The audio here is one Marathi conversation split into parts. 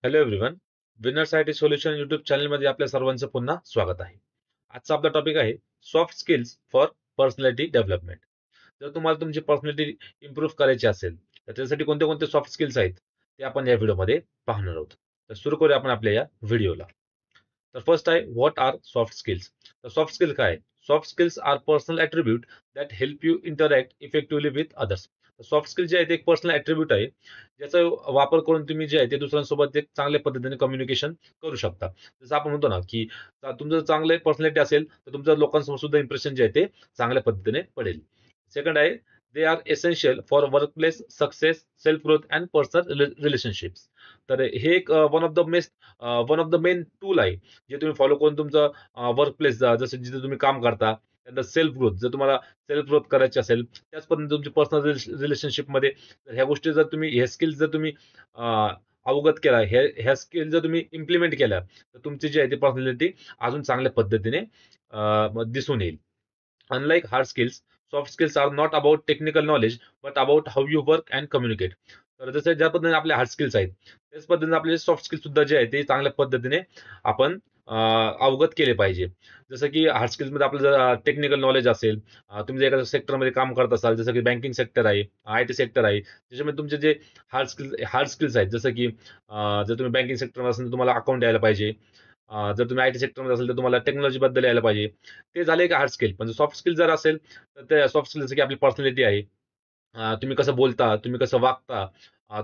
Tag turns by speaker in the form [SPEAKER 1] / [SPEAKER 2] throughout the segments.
[SPEAKER 1] Hello everyone. Winners I T solution YouTube चॅनलमध्ये आपल्या सर्वांचं पुन्हा स्वागत आहे. आजचा आपला टॉपिक आहे soft skills for personality development. जर तुम्हाला तुमची पर्सनॅलिटी इम्प्रूव्ह करायची असेल तर त्यासाठी कोणते कोणते सॉफ्ट स्किल्स आहेत ते आपण या व्हिडिओमध्ये पाहणार आहोत. तर सुरू करूया आपण आपल्या या व्हिडिओला. तर फर्स्ट आहे व्हॉट आर सॉफ्ट स्किल्स. तर सॉफ्ट स्किल काय? Soft skills are personal attribute that help you interact effectively with others. Soft skill जे आहे ते एक पर्सनल ॲट्रिब्यूट आहे ज्याचा वापर करून तुम्ही जे आहे ते दुसऱ्यांसोबत एक चांगल्या पद्धतीने कम्युनिकेशन करू शकता. जसं आपण म्हणतो ना की तुमचं चांगले पर्सनॅलिटी असेल तर तुमचं लोकांसमोर सुद्धा इम्प्रेशन जे आहे ते चांगल्या पद्धतीने पडेल. सेकंड आहे they are essential for workplace success, self growth and personal relationships. तर हे एक one of the main tool आहे जे तुम्ही फॉलो करून तुमचं वर्क प्लेस जसं जिथे तुम्ही काम करता त्यानंतर सेल्फ ग्रोथ, जर तुम्हाला सेल्फ ग्रोथ करायची असेल त्याच पद्धतीने तुमची पर्सनल रिलेशनशिपमध्ये ह्या गोष्टी जर तुम्ही हे स्किल्स जर तुम्ही अवगत केला, ह्या स्किल जर तुम्ही इम्प्लिमेंट केल्या तर तुमची जी आहे ती पर्सनॅलिटी अजून चांगल्या पद्धतीने दिसून येईल. Unlike hard skills, soft skills are not about technical knowledge, but about how you work and communicate. तर जसं ज्या पद्धतीने आपले हार्ड स्किल्स आहेत, त्याच पद्धतीने आपले सॉफ्ट स्किल्स सुद्धा जे आहेत ते चांगल्या पद्धतीने आपण अवगत केले पाहिजे. जसं की हार्ड स्किल्समध्ये आपलं जर टेक्निकल नॉलेज असेल, तुम्ही जर एखाद्या सेक्टरमध्ये काम करत असाल, जसं की बँकिंग सेक्टर आहे, आय-टी सेक्टर आहे, त्याच्यामध्ये तुमचे जे हार्ड स्किल्स आहेत, जसं की जर तुम्ही बँकिंग सेक्टरमध्ये असाल तर तुम्हाला अकाउंट यायला पाहिजे. जर तुम्ही आय-टी सेक्टरमध्ये असेल तर तुम्हाला टेक्नॉलॉजी बद्दल यायला पाहिजे. ते झाले एक हार्ड स्किल. पण सॉफ्ट स्किल जर असेल तर ते सॉफ्ट स्किल जसं की आपली पर्सनॅलिटी आहे. तुम्ही कसं बोलता, तुम्ही कसं वागता,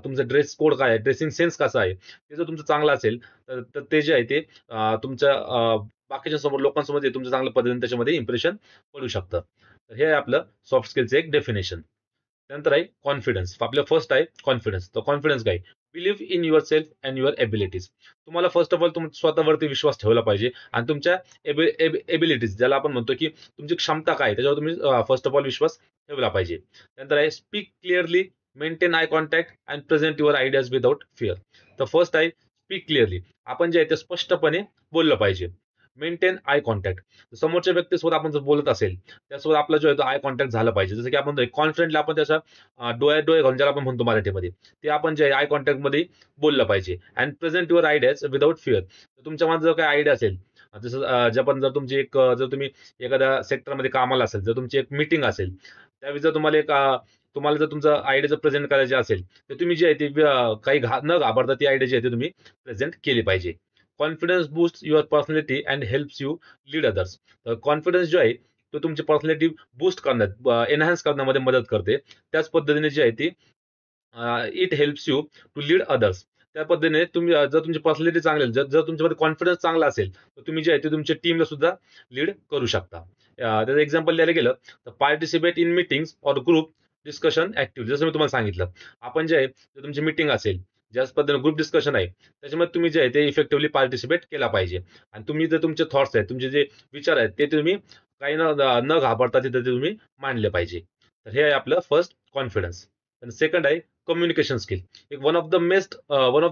[SPEAKER 1] तुमचा ड्रेस कोड काय आहे, ड्रेसिंग सेन्स कसा आहे, ते जर तुमचं चांगलं असेल तर तर ते जे आहे ते तुमच्या बाकीच्या समोर लोकांसमोर ते तुमचं चांगल्या पद्धतीने त्याच्यामध्ये इम्प्रेशन पडू शकतं. तर हे आहे आपलं सॉफ्ट स्किलचं एक डेफिनेशन. त्यानंतर आहे कॉन्फिडन्स. आपलं फर्स्ट आहे कॉन्फिडन्स. तर कॉन्फिडन्स काय? Believe in your self and your abilities. तुम्हाला फर्स्ट ऑफ ऑल स्वतःवरती विश्वास ठेवला पाहिजे आणि तुमच्या एबिलिटीज ज्याला आपण म्हणतो की तुमची क्षमता काय आहे, त्याच्यावर तुम्ही फर्स्ट ऑफ ऑल विश्वास ठेवला पाहिजे. त्यानंतर आहे speak clearly, maintain I contact and present your ideas without fear. तर फर्स्ट आहे स्पीक क्लिअरली. आपण जे आहे ते स्पष्टपणे बोललं पाहिजे. Maintain eye contact. समोरच्या व्यक्तीसोबत आपण जर बोलत असेल त्यासोबत आपला जो आहे तो आय कॉन्टॅक्ट झाला पाहिजे. जसं की आपण कॉन्फिडेंटली आपण त्याच्या डोळ्यात डोळे घालून ज्याला आपण म्हणतो मराठीमध्ये, ते आपण जे आय कॉन्टॅक्ट मध्ये बोललं पाहिजे. And present your ideas without fear. तुमच्या मनात जर काही आयडिया असेल, जसं ज्या पण जर तुमची एक जर तुम्ही एखाद्या सेक्टरमध्ये कामाला असेल, जर तुमची एक मीटिंग असेल, त्यावेळी जर तुम्हाला जर तुमचं आयडिया जर प्रेझेंट करायचे असेल तर तुम्ही जे आहे ते काही न घाबरता ती आयडिया जी आहे ती तुम्ही प्रेझेंट केली पाहिजे. Confidence boost your personality and helps you lead others. तर कॉन्फिडन्स जो आहे तो तुमची पर्सनॅलिटी बूस्ट करण्यात, एनहान्स करण्यामध्ये मदत करते. त्याच पद्धतीने जी आहे ती it helps you to lead others. त्या पद्धतीने तुम्ही जर तुमची पर्सनॅलिटी चांगली असेल, जर जर तुमच्यामध्ये कॉन्फिडन्स चांगला असेल तर तुम्ही जे आहे ते तुमच्या टीमला सुद्धा लीड करू शकता. त्याचं एक्झाम्पल द्यायला गेलं तर पार्टिसिपेट इन मीटिंग्स और ग्रुप डिस्कशन ऍक्टिव्हिटी. जसं मी तुम्हाला सांगितलं, आपण जे आहे जर तुमची मीटिंग असेल, ज्याच पद्धतीने ग्रुप डिस्कशन आहे त्याच्यामध्ये तुम्ही जे आहे ते इफेक्टिव्हली पार्टिसिपेट केला पाहिजे. आणि तुम्ही जर तुमचे थॉट्स आहेत, तुमचे जे विचार आहेत ते तुम्ही काही न घाबरता तिथे ते तुम्ही मांडले पाहिजे. तर हे आहे आपलं फर्स्ट कॉन्फिडन्स. आणि सेकंड आहे कम्युनिकेशन स्किल. एक one of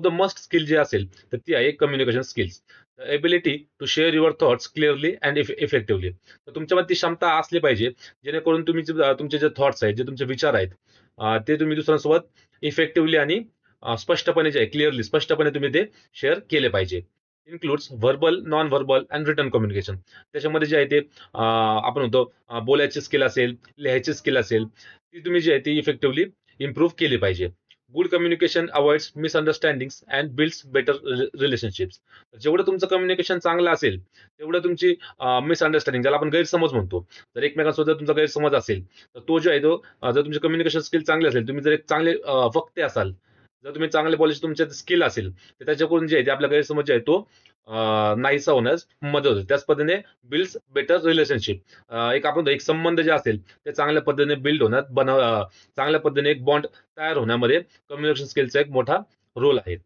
[SPEAKER 1] the must skill जे असेल तर ती आहे communication skills. Ability to share your thoughts clearly and effectively. तर तुमच्यामध्ये ती क्षमता असली पाहिजे जेणेकरून तुम्ही तुमचे जे थॉट्स आहेत, जे तुमचे विचार आहेत, ते तुम्ही दुसऱ्यांसोबत इफेक्टिव्हली आणि स्पष्टपणे जे आहे क्लिअरली स्पष्टपणे तुम्ही ते शेअर केले पाहिजे. Includes verbal, non verbal and written communication. त्याच्यामध्ये जे आहे ते आपण म्हणतो बोलायची स्किल असेल, लिहायची स्किल असेल, ती तुम्ही जी आहे ती इफेक्टिव्हली इम्प्रूव्ह केली पाहिजे. Good communication avoids misunderstandings and builds better relationships. जेवढं तुमचं कम्युनिकेशन चांगलं असेल तेवढं तुमची मिसअंडरस्टँडिंग ज्याला आपण गैरसमज म्हणतो, जर एकमेकांसोबत तुमचा गैरसमज असेल तर तो जो आहे तो जर तुमची कम्युनिकेशन स्किल चांगली असेल, तुम्ही जर एक चांगले वक्ते असाल, जर तुम्ही चांगले बोलायचे तुमच्यात स्किल असेल तर त्याच्याकडून जे आहे ते आपला गैरसमज जे आहे तो नाहीसा होण्यास मदत होते. त्याच पद्धतीने बिल्ड्स बेटर रिलेशनशिप. एक आपण एक संबंध जे असेल ते चांगल्या पद्धतीने बिल्ड होण्यात चांगल्या पद्धतीने एक बॉन्ड तयार होण्यामध्ये कम्युनिकेशन स्किलचा एक मोठा रोल आहे.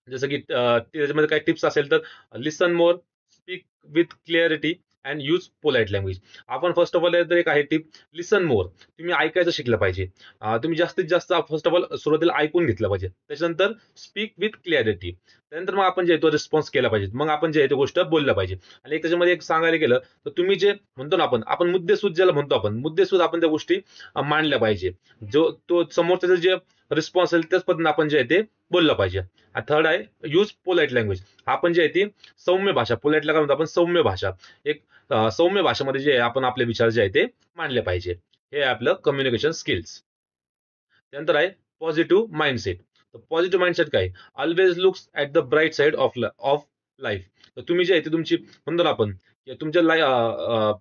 [SPEAKER 1] जसं की त्याच्यामध्ये काही टिप्स असेल तर listen more, speak with clarity and use polite language. आपण फर्स्ट ऑफ ऑल तर एक आहे टिप, लिसन मोर. तुम्ही ऐकायचं शिकलं पाहिजे. तुम्ही जास्तीत जास्त फर्स्ट ऑफ ऑल सुरुवातीला ऐकून घेतलं पाहिजे. त्याच्यानंतर स्पीक विथ क्लिअरिटी. त्यानंतर मग आपण जे आहे तो रिस्पॉन्स केला पाहिजे. मग आपण जे आहे ती गोष्ट बोललं पाहिजे. आणि एक त्याच्यामध्ये एक सांगायला गेलं तर तुम्ही जे म्हणतो ना आपण मुद्देसूद ज्याला म्हणतो, आपण मुद्देसूद आपण त्या गोष्टी मांडल्या पाहिजे. जो तो समोरचा जे रिस्पॉन्स असेल त्याच पद्धतीने आपण जे आहे ते बोललं पाहिजे. थर्ड आहे यूज पोलाइट लँग्वेज. आपण जे आहे ती सौम्य भाषा, पोलाइटला काय म्हणतो आपण सौम्य भाषा, एक सौम्य भाषेमध्ये जे आहे आपण आपले विचार जे आहे ते मांडले पाहिजे. हे आहे आपलं कम्युनिकेशन स्किल्स. त्यानंतर आहे पॉझिटिव्ह माइंडसेट. तर पॉझिटिव्ह माइंडसेट काय, always looks at the bright side of life. तर तुम्ही जे आहे ते तुमची म्हणतो ना आपण की तुमच्या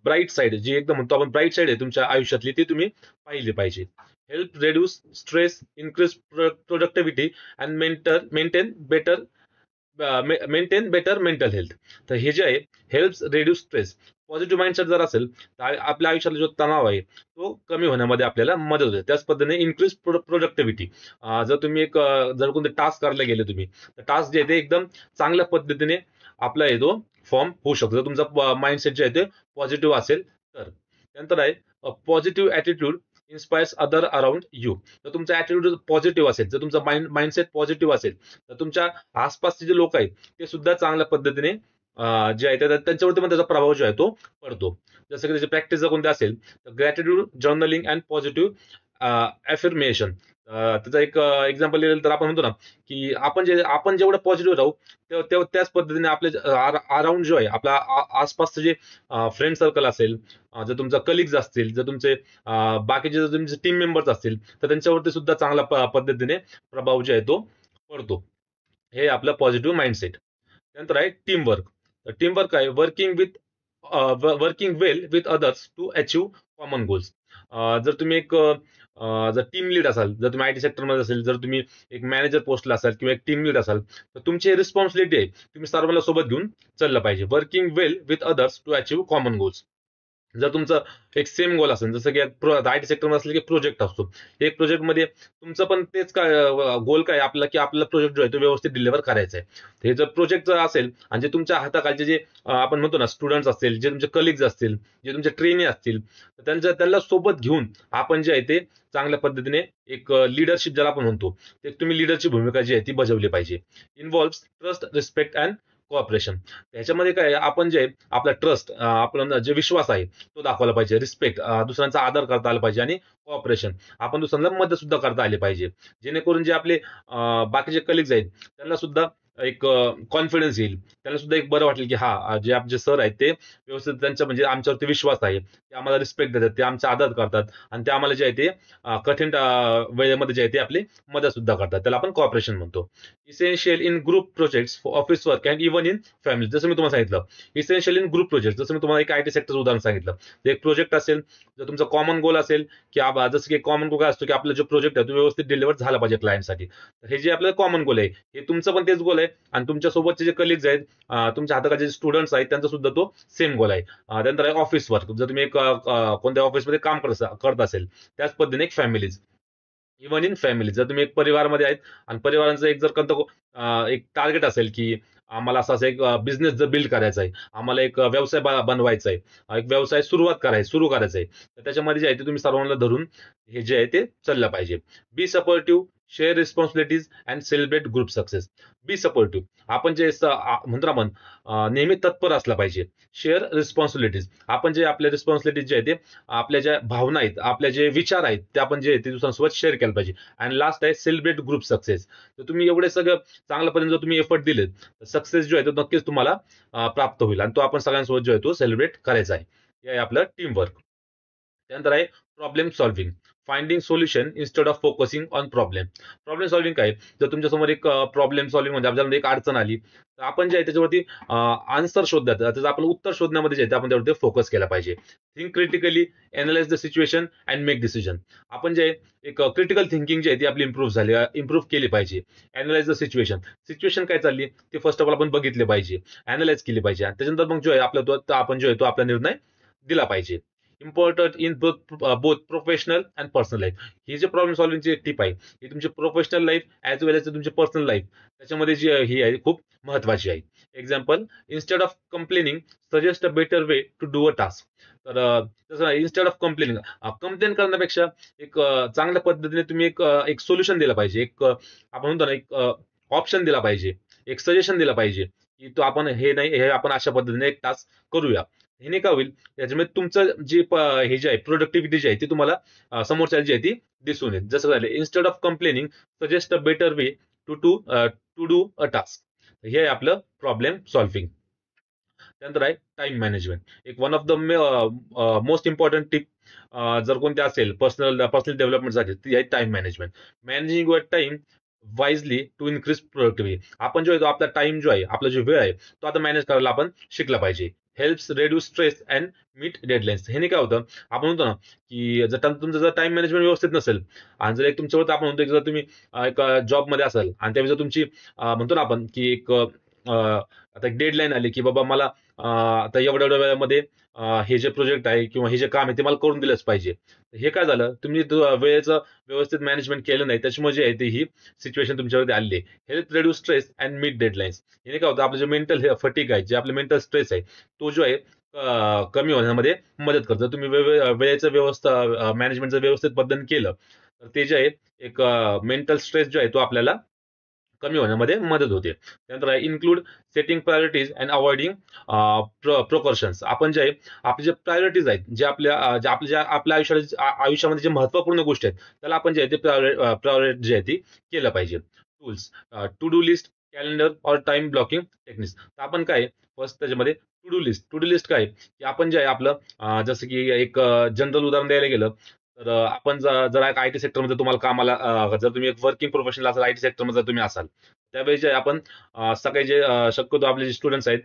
[SPEAKER 1] ब्राईट साइड, जी एकदम म्हणतो आपण ब्राईट साइड आहे तुमच्या आयुष्यातली, ती तुम्ही पाहिली पाहिजे. Help reduce stress, increase productivity and maintain better mental health. तर हे जे आहे helps reduce stress. Positive mindset जर असेल तर आपल्या आयुष्यातला जो तणाव आहे तो कमी होण्यामध्ये आपल्याला मदत होते. त्याच पद्धतीने इन्क्रीज प्रोडक्टिव्हिटी. जर तुम्ही जर कोणते टास्क करायला गेले तुम्ही, तर टास्क जे आहे ते एकदम चांगल्या पद्धतीने आपला येतो फॉर्म होऊ शकतो, जर तुमचा माइंडसेट जे आहे ते पॉझिटिव्ह असेल तर. त्यानंतर आहे positive attitude inspires other around you. तर तुमचा ऍटिट्यूड पॉझिटिव्ह असेल, जर तुमचा माइंडसेट पॉझिटिव्ह असेल, तर तुमच्या आसपासचे जे लोक आहेत ते सुद्धा चांगल्या पद्धतीने जे आहे त्यांच्यावरती पण त्याचा प्रभाव जो आहे तो पडतो. जसं की त्याची प्रॅक्टिस जर कोणती असेल तर gratitude journaling and positive affirmation. त्याचा एक एक्झाम्पल दिलं तर आपण म्हणतो ना की आपण जेवढं पॉझिटिव्ह राहू त्याच पद्धतीने आपले अराउंड जो आहे आपल्या आसपासचे जे फ्रेंड सर्कल असेल, जर तुमचा कलिग्स असतील, जर तुमचे बाकीचे जर तुमचे टीम मेंबर्स असतील, तर त्यांच्यावरती सुद्धा चांगल्या पद्धतीने प्रभाव जो आहे तो पडतो. हे आपलं पॉझिटिव्ह माइंडसेट. त्यानंतर आहे टीमवर्क. तर टीमवर्क आहे working well with others to achieve common goals. जर तुम्ही जर टीम लीड असाल, जर तुम्ही आयटी सेक्टरमध्ये असेल, जर तुम्ही एक मॅनेजर पोस्टला असाल किंवा एक टीम लीड असाल, तर तुमची रिस्पॉन्सिबिलिटी आहे तुम्ही सर्वांना सोबत घेऊन चाललं पाहिजे. Working well with others to achieve common goals. जर तुमचं एक सेम गोल असेल, जसं की आयटी सेक्टरमध्ये असलं की प्रोजेक्ट असतो, एक प्रोजेक्टमध्ये तुमचं पण तेच काय गोल काय आपला की आपला प्रोजेक्ट जो आहे तो व्यवस्थित डिलिव्हर करायचा आहे. हे जर प्रोजेक्ट जर असेल आणि जे तुमच्या हाताखालचे जे आपण म्हणतो ना स्टुडंट्स असतील, जे तुमचे कलिग्स असतील, जे तुमचे ट्रेनी असतील, तर त्यांना सोबत घेऊन आपण जे आहे ते चांगल्या पद्धतीने एक लिडरशिप ज्याला आपण म्हणतो, ते तुम्ही लिडरची भूमिका जी आहे ती बजावली पाहिजे. Involves trust, respect and cooperation. त्याच्यामध्ये काय आपण जे आपला ट्रस्ट, आपला जे विश्वास आहे तो दाखवला पाहिजे, रिस्पेक्ट, दुसऱ्यांचा आदर करता आला पाहिजे, आणि कोऑपरेशन, आपण दुसऱ्यांना मदत सुद्धा करता आली पाहिजे. जेणेकरून जे आपले बाकीचे कलिग्स आहेत त्यांना सुद्धा एक कॉन्फिडन्स येईल, त्यांना सुद्धा एक बरं वाटेल की हा जे आमचे सर आहेत ते व्यवस्थित, त्यांच्या म्हणजे आमच्यावरती विश्वास आहे, ते आम्हाला रिस्पेक्ट देतात, ते आमचा आदर करतात, आणि ते आम्हाला जे आहे ते कठीण वेळेमध्ये जे आहे ते आपली मदत सुद्धा करतात. त्याला आपण कॉपरेशन म्हणतो. Essential in group projects for office work and even in family. जसं मी तुम्हाला सांगितलं इसेन्शियल इन ग्रुप प्रोजेक्ट, जसं मी तुम्हाला एक आयटी सेक्टर उदाहरण सांगितलं. एक प्रोजेक्ट असेल, जर तुमचा कॉमन गोल असेल की जसं की कॉमन गोल काय असतो की आपला जो प्रोजेक्ट आहे तो व्यवस्थित डिलिव्हर झाला पाहिजे क्लायंटसाठी, तर हे जे आपलं कॉमन गोल आहे हे तुमचं पण तेच गोल आहे, आणि तुमच्या सोबतचे जे कलिग्स आहेत, तुमच्या हाताखालचे जे स्टुडंट्स आहेत, त्यांचा सुद्धा तो सेम गोल आहे. त्यानंतर आहे ऑफिस वर्क. जर तुम्ही एक कोणत्या ऑफिसमध्ये काम करत असेल, त्याच पद्धतीने एक फॅमिलीज, इव्हन इन फॅमिली, जर तुम्ही एक परिवारामध्ये आहेत आणि परिवारांचं एक जर एक टार्गेट असेल की आम्हाला असं एक बिझनेस जर बिल्ड करायचा आहे, आम्हाला एक व्यवसाय बनवायचा आहे, एक व्यवसाय सुरू करायचा आहे, तर त्याच्यामध्ये जे आहे ते तुम्ही सर्वांना धरून हे जे आहे ते चाललं पाहिजे. Be supportive, share responsibilities and celebrate group success. Be supportive, आपण जे म्हणतो आपण नेहमी तत्पर असला पाहिजे. शेअर रिस्पॉन्सिबिलिटीज, आपण जे आपल्या रिस्पॉन्सिबिलिटीज जे आहे ते आपल्या ज्या भावना आहेत, आपले जे विचार आहेत, ते आपण जे ते दुसऱ्यांसोबत शेअर केलं पाहिजे. आणि लास्ट आहे सेलिब्रेट ग्रुप सक्सेस. तर तुम्ही एवढे सगळं चांगल्या पद्धतीने जर तुम्ही एफर्ट दिले, तर सक्सेस जो आहे तो नक्कीच तुम्हाला प्राप्त होईल, आणि तो आपण सगळ्यांसोबत जो आहे तो सेलिब्रेट करायचा आहे. हे आहे आपलं टीम वर्क. त्यानंतर आहे problem solving, finding solution instead of focusing on problem. Problem solving काय, जर तुमच्यासमोर एक प्रॉब्लेम सॉल्व्हिंग म्हणजे आपल्याला एक अडचण आली, तर आपण जे आहे त्याच्यावरती आन्सर शोधण्यात, त्याचं आपण उत्तर शोधण्यामध्ये जे आहे ते आपण त्यावरती फोकस केला पाहिजे. Think critically, analyse the situation and make decision. आपण जे एक क्रिटिकल थिंकिंग जी आहे ती आपली इम्प्रूव्ह केली पाहिजे. अनालाइज द सिच्युएशन काय चालली ते फर्स्ट ऑफ ऑल आपण बघितले पाहिजे, अनालाइज केली पाहिजे, आणि त्याच्यानंतर मग जो आहे आपला तो आपण जो आहे तो आपला निर्णय दिला पाहिजे. Important in both professional and personal life. ही जे प्रॉब्लेम सॉल्व्हिंगची टिप आहे ही तुमची professional life as well as तुमची पर्सनल लाईफ त्याच्यामध्ये जी ही आहे खूप महत्वाची आहे. Example, instead of complaining suggest a better way to do a task. तर तसं इन्स्टेड ऑफ कंप्लेन करण्यापेक्षा एक चांगल्या पद्धतीने तुम्ही एक सोल्युशन दिलं पाहिजे, एक आपण म्हणतो ना एक ऑप्शन दिला पाहिजे, एक सजेशन दिलं पाहिजे की तो आपण हे नाही, हे आपण अशा पद्धतीने एक टास्क करूया. हे काय होईल, त्याच्यामुळे तुमचं जे हे जे आहे प्रोडक्टिव्हिटी जी आहे ती तुम्हाला समोरच्या जी आहे ती दिसून येईल. जसं झालं, instead of complaining suggest a better way to do a task. हे आहे आपलं प्रॉब्लेम सॉल्व्हिंग. त्यानंतर आहे टाइम मॅनेजमेंट. एक one of the most important tip जर कोणती असेल पर्सनल डेव्हलपमेंटसाठी ती आहे time management. Managing your time wisely to increase productivity. आपण जो आहे तो आपला टाइम जो आहे, आपला जो वेळ आहे तो आता मॅनेज करायला आपण शिकला पाहिजे. Helps reduce stress and meet deadlines. हे नाही काय होतं, आपण म्हणतो ना की तुमचं जर टाइम मॅनेजमेंट व्यवस्थित नसेल आणि जर एक तुमच्यावर आपण म्हणतो की जर तुम्ही एक जॉबमध्ये असाल आणि त्यावेळी जर तुमची म्हणतो ना आपण की एक आता एक डेडलाईन आली की बाबा मला आता एवढ्या एवढ्या वेळामध्ये हे जे प्रोजेक्ट आहे किंवा हे जे काम आहे ते मला करून दिलंच पाहिजे. हे काय झालं, तुम्ही वेळेचं व्यवस्थित मॅनेजमेंट केलं नाही, त्याच्यामुळे जे आहे ते ही सिच्युएशन तुमच्यावरती आली आहे. Help reduce stress and meet deadlines. हे काय होतं, आपलं जे मेंटल फटीक आहे, जे आपलं मेंटल स्ट्रेस आहे तो जो आहे कमी होण्यामध्ये मदत करतं. जर तुम्ही वेळेचं व्यवस्था मॅनेजमेंटचं व्यवस्थित पद्धतीने केलं तर ते जे आहे एक मेंटल स्ट्रेस जो आहे तो आपल्याला कमी होण्यामध्ये मदत होते. त्यानंतर include setting priorities and avoiding procrastinations. आपण जे आहे आपले जे प्रायोरिटीज आहेत, जे आपल्या आयुष्यामध्ये जे महत्वपूर्ण गोष्टी आहेत त्याला आपण जे आहे ते प्रायोरिटी जे आहे ती केलं पाहिजे. Tools, to do list, calendar और टाइम ब्लॉकिंग टेक्निक्स. तर आपण काय फर्स्ट त्याच्यामध्ये टू डू लिस्ट काय की आपण जे आहे आपलं जसं की एक जनरल उदाहरण द्यायला गेलं तर आपण जर आयटी सेक्टरमध्ये तुम्हाला कामाला जर तुम्ही एक वर्किंग प्रोफेशनल असाल, आयटी सेक्टरमध्ये जर तुम्ही असाल त्यावेळी जे आपण सकाळी जे शक्यतो आपले जे स्टुडंट्स आहेत,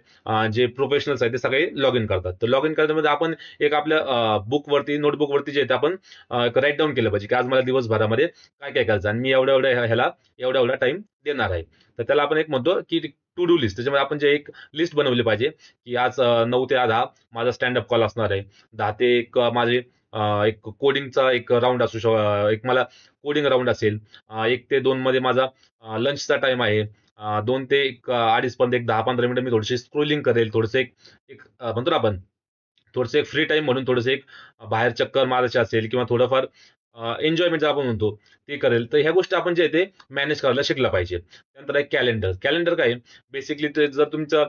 [SPEAKER 1] जे प्रोफेशनल्स आहेत ते सगळे लॉग इन करतात. तर लॉग इन करण्यामध्ये आपण एक आपल्या बुकवरती नोटबुकवरती जे आहे ते आपण राईट डाऊन केलं पाहिजे की आज मला दिवसभरामध्ये काय काय करायचं आणि मी एवढ्या एवढ्या ह्याला एवढा एवढा टाइम देणार आहे. तर त्याला आपण एक म्हणतो की टू डू लिस्ट. त्याच्यामध्ये आपण जे एक लिस्ट बनवली पाहिजे की आज 9 ते 10 माझा स्टँडअप कॉल असणार आहे. 10 ते 1 माझे एक कोडिंगचा एक राऊंड असू एक मला कोडिंग राऊंड असेल. 1 ते 2 मध्ये माझा लंचचा टाइम आहे. 2 ते 2:30 पर्यंत एक 10-15 मिनिटं मी थोडीशी स्क्रोलिंग करेल. थोडंसं एक एक म्हणतो ना आपण थोडंसं एक फ्री टाइम म्हणून थोडंसं एक बाहेर चक्कर मारायची असेल किंवा थोडंफार एन्जॉयमेंट आपण म्हणतो ते करेल. तर ह्या गोष्टी आपण जे आहे ते मॅनेज करायला शिकला पाहिजे. त्यानंतर आहे कॅलेंडर. कॅलेंडर काय बेसिकली ते जर तुमचं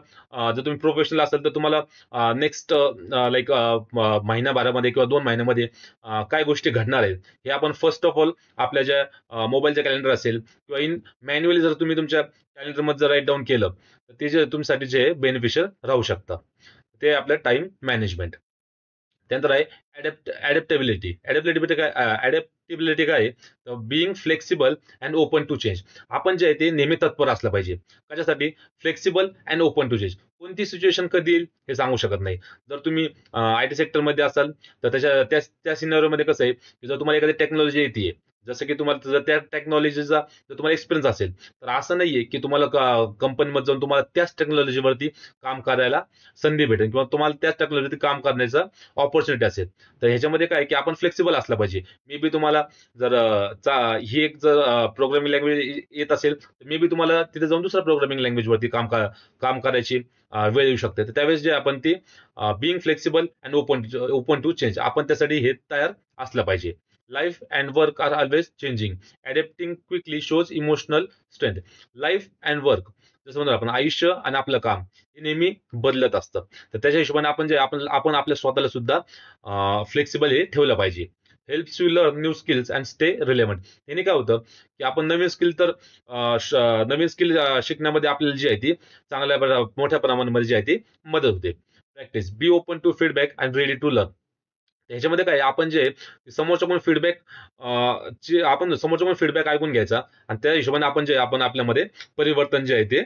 [SPEAKER 1] जर तुम्ही प्रोफेशनल असाल तर तुम्हाला नेक्स्ट लाईक महिनाभरामध्ये किंवा 2 महिन्यामध्ये काय गोष्टी घडणार आहेत हे आपण फर्स्ट ऑफ ऑल आपल्या ज्या मोबाईलचं कॅलेंडर असेल किंवा इन मॅन्युअली जर तुम्ही तुमच्या कॅलेंडरमध्ये जर राईट डाऊन केलं तर ते जे तुमच्यासाठी जे बेनिफिशियल राहू शकतं. ते आपलं टाइम मॅनेजमेंट. त्यानंतर आहे ऍडॅप्टेबिलिटी. ऍडॅप्टेबिलिटी काय आहे, being flexible and open to change. आपण जे आहे ते नेहमी तत्पर असलं पाहिजे. कशासाठी? Flexible and open to change. कोणती सिच्युएशन कधी येईल हे सांगू शकत नाही. जर तुम्ही आयटी सेक्टरमध्ये असाल तर त्या सिनेरिओमध्ये कसं आहे की जर तुम्हाला एखादी टेक्नॉलॉजी येते, जसं की तुम्हाला जर त्या टेक्नॉलॉजीचा जर तुम्हाला एक्सपिरियन्स असेल तर असं नाहीये की तुम्हाला कंपनीमध्ये जाऊन तुम्हाला त्याच टेक्नॉलॉजीवरती काम करायला संधी भेटेल किंवा तुम्हाला त्याच टेक्नॉलॉजीवरती काम करण्याचा ऑपॉर्च्युनिटी असेल. तर ह्याच्यामध्ये काय की आपण फ्लेक्सिबल असलं पाहिजे. मे बी तुम्हाला जर ही एक जर प्रोग्रामिंग लँग्वेज येत असेल तर मे बी तुम्हाला तिथे जाऊन दुसऱ्या प्रोग्रामिंग लँग्वेजवरती काम करायची वेळ येऊ शकते. तर त्यावेळेस जे आपण ती being flexible and open to change आपण त्यासाठी हे तयार असलं पाहिजे. Life and work are always changing. Adapting quickly shows emotional strength. Life and work जसं म्हणतो आपण आयुष्य आणि आपलं काम हे नेहमी बदलत असतं. तर त्याच्या हिशोबाने आपण आपल्या स्वतःला सुद्धा फ्लेक्सिबल हे ठेवलं पाहिजे. Helps you learn new skills and stay relevant. याने काय होतं की आपण नवीन स्किल शिकण्यामध्ये आपल्याला जी आहे ती मोठ्या प्रमाणामध्ये जी आहे ती मदत होते. Practice. Be open to feedback and ready to learn. ह्याच्यामध्ये काय आपण जे समोरच्या पण फीडबॅक समोरच्या पण फीडबॅक ऐकून घ्यायचा आणि त्या हिशोबाने आपण आपल्यामध्ये परिवर्तन जे आहे ते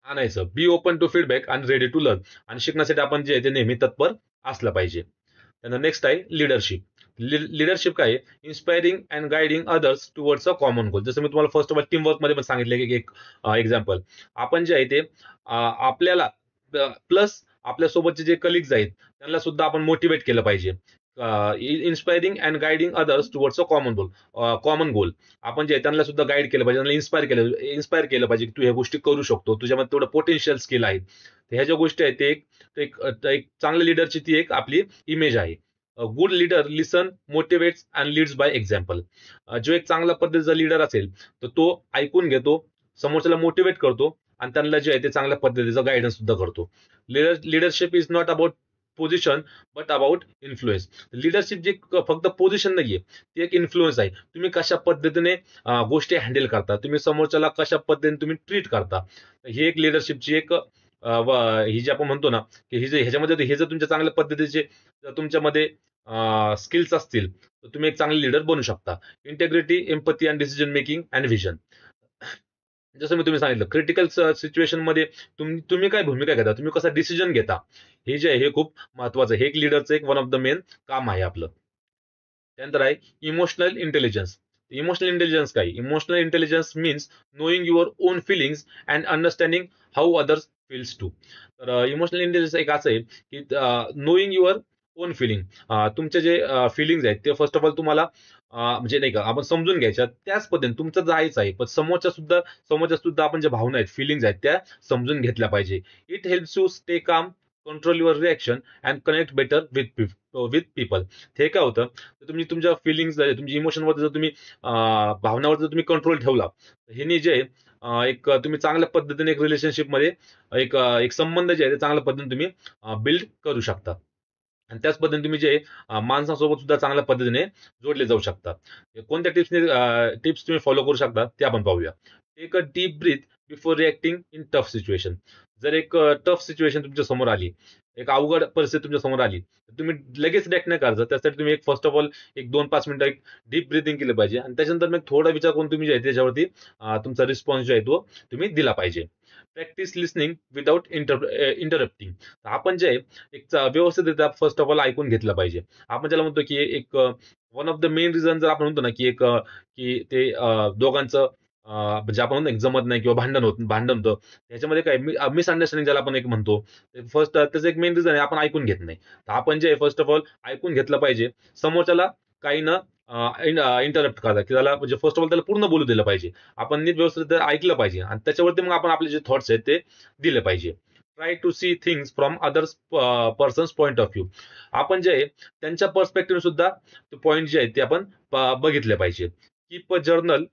[SPEAKER 1] आणायचं. बी ओपन टू फीडबॅक आणि रेडी टू लर्न. आणि शिकण्यासाठी आपण जे आहे ते नेहमी तत्पर असलं पाहिजे. त्यानंतर नेक्स्ट आहे लिडरशिप. लिडरशिप काय inspiring and guiding others towards a common goal. जसं मी तुम्हाला first of all team work मध्ये पण सांगितलं की एक एक्झाम्पल आपण जे आहे ते आपल्याला प्लस आपल्यासोबतचे जे कलिग्स आहेत त्यांना सुद्धा आपण मोटिवेट केलं पाहिजे. Inspiring and guiding others towards a common goal. आपण जे त्यांना सुद्धा गाईड केलं पाहिजे, त्यांना इन्स्पायर केलं पाहिजे की तू ह्या गोष्टी करू शकतो, तुझ्यामध्ये तेवढं पोटेन्शियल स्किल आहे. ह्या ज्या गोष्टी आहेत ते एक चांगल्या लिडरची ती एक आपली इमेज आहे. Good leader listen motivates and leads by example. जो एक चांगल्या पद्धतीचा लीडर असेल तर तो ऐकून घेतो, समोरच्याला मोटिवेट करतो आणि त्यांना जे आहे ते चांगल्या पद्धतीचा गायडन्स सुद्धा करतो. Leadership is not about position but about influence. Leadership जे फक्त पोझिशन नाहीये, ती एक इन्फ्लुएन्स आहे. तुम्ही कशा पद्धतीने गोष्टी हँडल करता, तुम्ही समोरच्याला कशा पद्धतीने तुम्ही ट्रीट करता. ही एक लीडरशिपची एक ही जी आपण म्हणतो ना, की ही जे ह्याच्यामध्ये हे जर तुमच्या चांगल्या पद्धतीचे जर तुमच्यामध्ये स्किल्स असतील, तर तुम्ही एक चांगले लीडर बनू शकता. Integrity, empathy and decision making and vision. जसं मी तुम्ही सांगितलं, क्रिटिकल सिच्युएशन मध्ये तुम्ही काय भूमिका घेता, तुम्ही कसा डिसिजन घेता, हे जे आहे हे खूप महत्वाचं आहे. हे एक लीडरचं एक वन ऑफ द मेन काम आहे आपलं. त्यानंतर आहे इमोशनल इंटेलिजन्स. इमोशनल इंटेलिजन्स काय? Emotional intelligence means knowing your own feelings and understanding how others feels too. तर इमोशनल इंटेलिजन्स एक असं आहे की नोईंग युअर ओन फिलिंग, तुमचे जे फिलिंग्स आहेत ते फर्स्ट ऑफ ऑल तुम्हाला म्हणजे नाही का आपण समजून घ्यायच्या, त्याच पद्धतीने तुमचं जायचं आहे, पण समोरच्या सुद्धा आपण ज्या भावना आहेत, फिलिंग्स आहेत, त्या समजून घेतल्या पाहिजे. It helps you stay calm, control your reaction and connect better with people. हे काय होतं, तर तुम्ही तुमच्या फिलिंग्स, तुमच्या इमोशनवर जर तुम्ही भावनावर जर तुम्ही कंट्रोल ठेवला, तर ह्यानी जे आहे, एक तुम्ही चांगल्या पद्धतीने एक रिलेशनशिपमध्ये एक संबंध जे आहे ते चांगल्या पद्धतीने तुम्ही बिल्ड करू शकता. आणि त्याच पद्धतीने तुम्ही जे माणसांसोबत सुद्धा चांगल्या पद्धतीने जोडले जाऊ शकता. कोणत्या टिप्स तुम्ही फॉलो करू शकता ते आपण पाहूया. Take a deep breath before reacting in tough situation. जर एक टफ सिच्युएशन तुमच्या समोर आली, एक अवघड परिस्थिती तुमच्या समोर आली, तर तुम्ही लगेच रिॲक्ट नाही करायचं. त्यासाठी तुम्ही एक फर्स्ट ऑफ ऑल एक 2-5 मिनिटं एक डीप ब्रीथिंग केलं पाहिजे आणि त्याच्यानंतर मग थोडा विचार करून तुम्ही जे आहे त्याच्यावरती तुमचा रिस्पॉन्स जो आहे तो तुम्ही दिला पाहिजे. Practice listening without interrupting. आपण जे आहे एक व्यवस्थितरित्या फर्स्ट ऑफ ऑल ऐकून घेतलं पाहिजे. आपण ज्याला म्हणतो की एक one of the main reason जर आपण म्हणतो ना की की ते दोघांचं म्हणजे आपण म्हणतो ना, जमत नाही किंवा भांडण होतं. त्याच्यामध्ये काय मिसअंडरस्टँडिंग ज्याला आपण एक म्हणतो. फर्स्ट त्याचं एक मेन रिझन आहे आपण ऐकून घेत नाही. तर आपण जे फर्स्ट ऑफ ऑल ऐकून घेतलं पाहिजे. समोरच्याला काही न इंटरप्ट करता, की त्याला म्हणजे फर्स्ट ऑफ ऑल त्याला पूर्ण बोलू दिलं पाहिजे. आपण नीट व्यवस्थित ऐकलं पाहिजे आणि त्याच्यावरती मग आपण आपले जे थॉट्स आहेत ते दिले पाहिजे. Try to see things from others persons point of view. आपण जे आहे त्यांच्या पर्स्पेक्टिव्ह सुद्धा पॉइंट जे आहेत ते आपण बघितले पाहिजे. Keep a journal